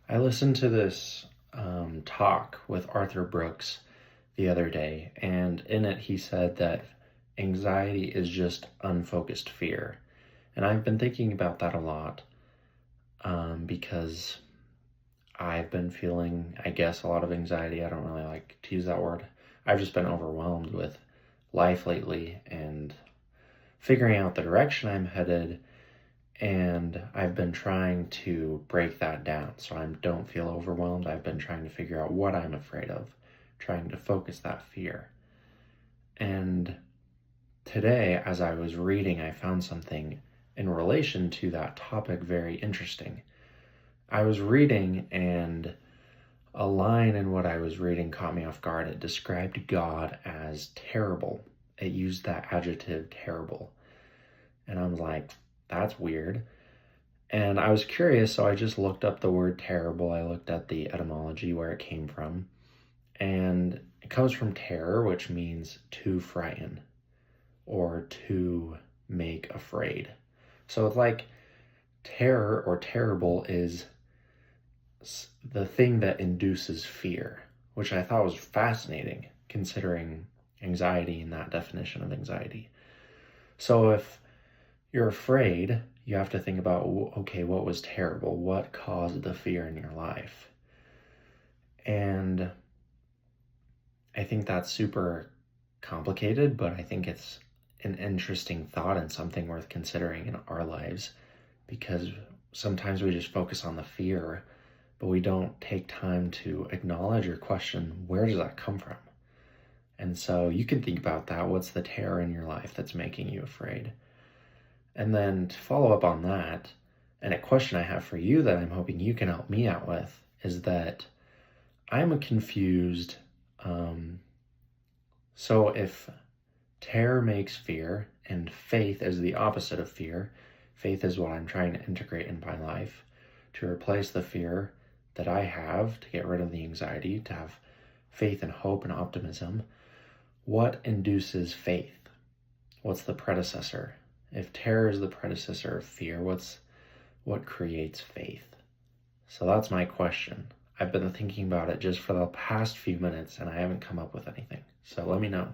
I listened to this talk with Arthur Brooks the other day, and in it he said that anxiety is just unfocused fear. And I've been thinking about that a lot because I've been feeling, I guess, a lot of anxiety. I don't really like to use that word. I've just been overwhelmed with life lately and figuring out the direction I'm headed, and I've been trying to break that down so I don't feel overwhelmed. I've been trying to figure out what I'm afraid of, trying to focus that fear. And today, as I was reading, I found something in relation to that topic very interesting. I was reading, and a line in what I was reading caught me off guard. It described God as terrible. It used that adjective terrible. And I was like, that's weird. And I was curious, so I just looked up the word terrible. I looked at the etymology, where it came from. And it comes from terror, which means to frighten or to make afraid. So it's like terror or terrible is the thing that induces fear, which I thought was fascinating considering anxiety and that definition of anxiety. So if you're afraid, you have to think about, okay, what was terrible? What caused the fear in your life? And I think that's super complicated, but I think it's an interesting thought and something worth considering in our lives, because sometimes we just focus on the fear, but we don't take time to acknowledge or question, where does that come from? And so you can think about that. What's the terror in your life that's making you afraid? And then to follow up on that, and a question I have for you that I'm hoping you can help me out with, is that I'm confused. So if terror makes fear and faith is the opposite of fear, faith is what I'm trying to integrate in my life to replace the fear that I have, to get rid of the anxiety, to have faith and hope and optimism. What induces faith? What's the predecessor? If terror is the predecessor of fear, what creates faith? So that's my question. I've been thinking about it just for the past few minutes and I haven't come up with anything. So let me know.